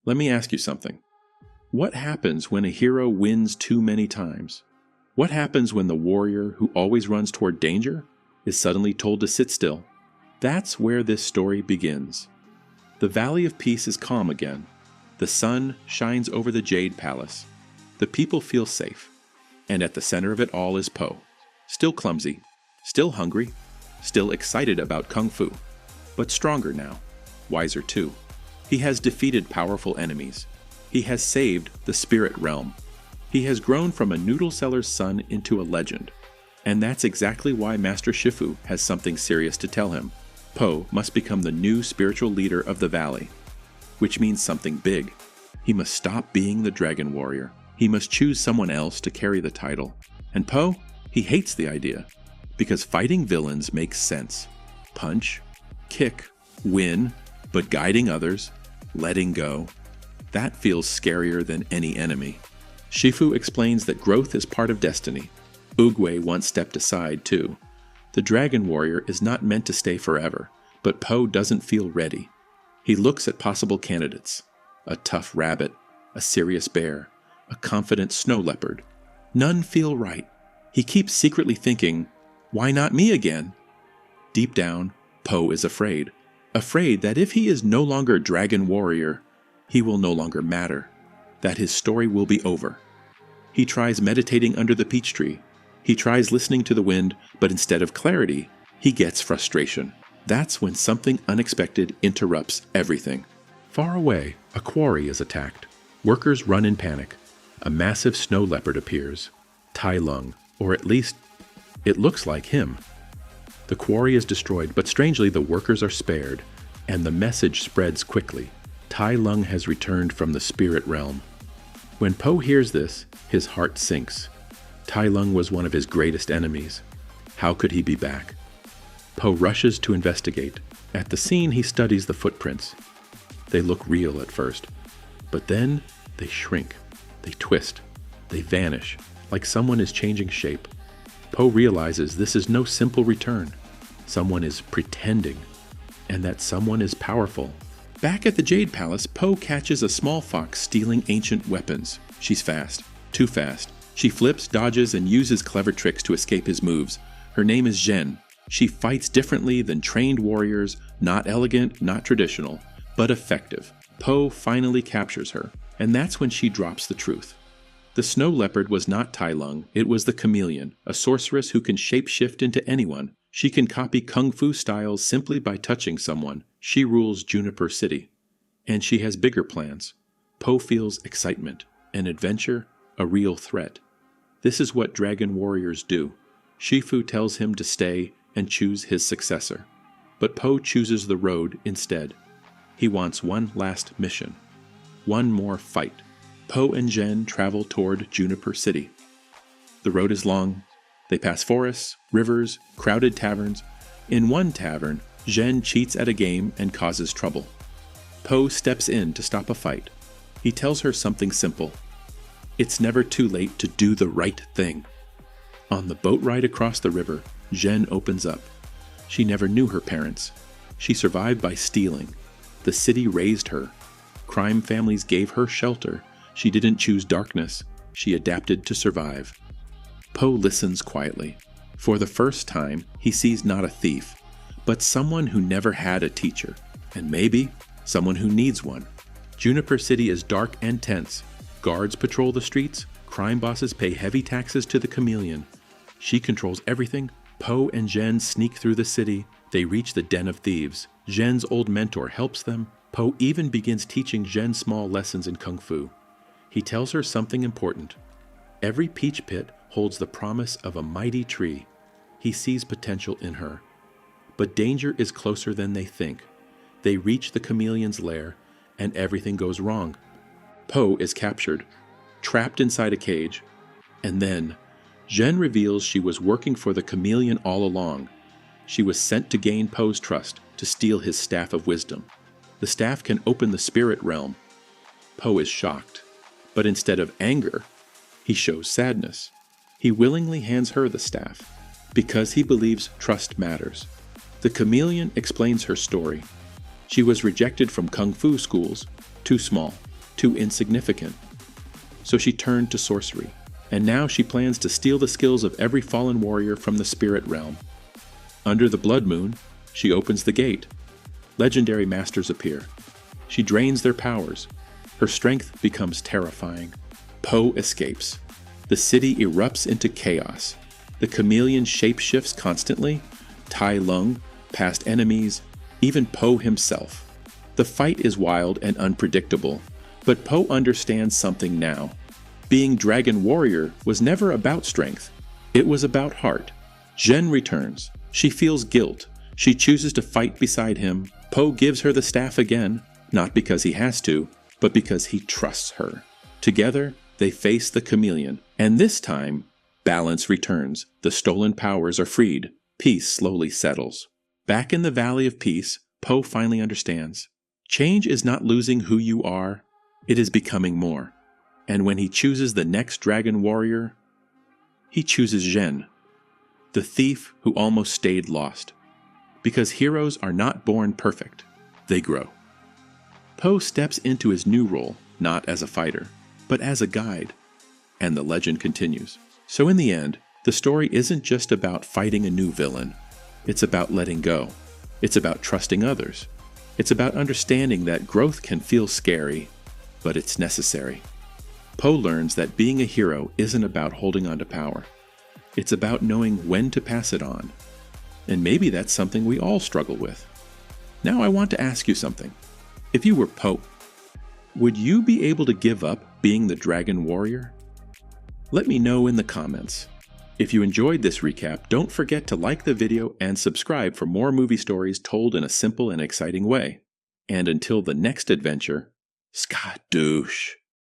Let me ask you something. What happens when a hero wins too many times? What happens when the warrior who always runs toward danger is suddenly told to sit still? That's where this story begins. The Valley of Peace is calm again. The sun shines over the Jade Palace. The people feel safe. And at the center of it all is Po. Still clumsy, still hungry, still excited about Kung Fu. But stronger now, wiser too. He has defeated powerful enemies. He has saved the spirit realm. He has grown from a noodle seller's son into a legend. And that's exactly why Master Shifu has something serious to tell him. Po must become the new spiritual leader of the valley, which means something big. He must stop being the dragon warrior. He must choose someone else to carry the title. And Po, he hates the idea, because fighting villains makes sense. Punch, kick, win, but guiding others, letting go, that feels scarier than any enemy. Shifu explains that growth is part of destiny. Oogway once stepped aside too. The dragon warrior is not meant to stay forever, but Po doesn't feel ready. He looks at possible candidates. A tough rabbit, a serious bear, a confident snow leopard. None feel right. He keeps secretly thinking, why not me again? Deep down, Po is afraid. Afraid that if he is no longer dragon warrior, he will no longer matter. That his story will be over. He tries meditating under the peach tree. He tries listening to the wind, but instead of clarity, he gets frustration. That's when something unexpected interrupts everything. Far away, a quarry is attacked. Workers run in panic. A massive snow leopard appears. Tai Lung, or at least, it looks like him. The quarry is destroyed, but strangely the workers are spared, and the message spreads quickly. Tai Lung has returned from the spirit realm. When Po hears this, his heart sinks. Tai Lung was one of his greatest enemies. How could he be back? Po rushes to investigate. At the scene, he studies the footprints. They look real at first, but then they shrink, they twist, they vanish, like someone is changing shape. Po realizes this is no simple return. Someone is pretending, and that someone is powerful. Back at the Jade Palace, Po catches a small fox stealing ancient weapons. She's fast, too fast. She flips, dodges, and uses clever tricks to escape his moves. Her name is Zhen. She fights differently than trained warriors, not elegant, not traditional, but effective. Po finally captures her, and that's when she drops the truth. The snow leopard was not Tai Lung, it was the Chameleon, a sorceress who can shapeshift into anyone. She can copy Kung Fu styles simply by touching someone. She rules Juniper City. And she has bigger plans. Po feels excitement, an adventure, a real threat. This is what dragon warriors do. Shifu tells him to stay and choose his successor. But Po chooses the road instead. He wants one last mission. One more fight. Po and Zhen travel toward Juniper City. The road is long. They pass forests, rivers, crowded taverns. In one tavern, Zhen cheats at a game and causes trouble. Po steps in to stop a fight. He tells her something simple. It's never too late to do the right thing. On the boat ride across the river, Zhen opens up. She never knew her parents. She survived by stealing. The city raised her. Crime families gave her shelter. She didn't choose darkness. She adapted to survive. Po listens quietly. For the first time, he sees not a thief, but someone who never had a teacher, and maybe someone who needs one. Juniper City is dark and tense. Guards patrol the streets. Crime bosses pay heavy taxes to the Chameleon. She controls everything. Po and Zhen sneak through the city. They reach the den of thieves. Zhen's old mentor helps them. Po even begins teaching Zhen small lessons in Kung Fu. He tells her something important. Every peach pit holds the promise of a mighty tree. He sees potential in her. But danger is closer than they think. They reach the Chameleon's lair, and everything goes wrong. Po is captured, trapped inside a cage, and then Zhen reveals she was working for the Chameleon all along. She was sent to gain Po's trust, to steal his staff of wisdom. The staff can open the spirit realm. Po is shocked, but instead of anger, he shows sadness. He willingly hands her the staff, because he believes trust matters. The Chameleon explains her story. She was rejected from Kung Fu schools, too small. too insignificant. So she turned to sorcery, and now she plans to steal the skills of every fallen warrior from the spirit realm. Under the blood moon, she opens the gate. Legendary masters appear. She drains their powers. Her strength becomes terrifying. Po escapes. The city erupts into chaos. The chameleon shapeshifts constantly. Tai Lung, past enemies, even Po himself. The fight is wild and unpredictable, but Po understands something now. Being Dragon Warrior was never about strength. It was about heart. Zhen returns. She feels guilt. She chooses to fight beside him. Po gives her the staff again, not because he has to, but because he trusts her. Together, they face the chameleon, and this time, balance returns. The stolen powers are freed. Peace slowly settles. Back in the Valley of Peace, Po finally understands. Change is not losing who you are, it is becoming more. And when he chooses the next Dragon Warrior, he chooses Zhen, the thief who almost stayed lost. Because heroes are not born perfect, they grow. Po steps into his new role, not as a fighter, but as a guide. And the legend continues. So in the end, the story isn't just about fighting a new villain. It's about letting go. It's about trusting others. It's about understanding that growth can feel scary, but it's necessary. Po learns that being a hero isn't about holding on to power. It's about knowing when to pass it on. And maybe that's something we all struggle with. Now I want to ask you something. If you were Po, would you be able to give up being the Dragon Warrior? Let me know in the comments. If you enjoyed this recap, don't forget to like the video and subscribe for more movie stories told in a simple and exciting way. And until the next adventure, skadoosh.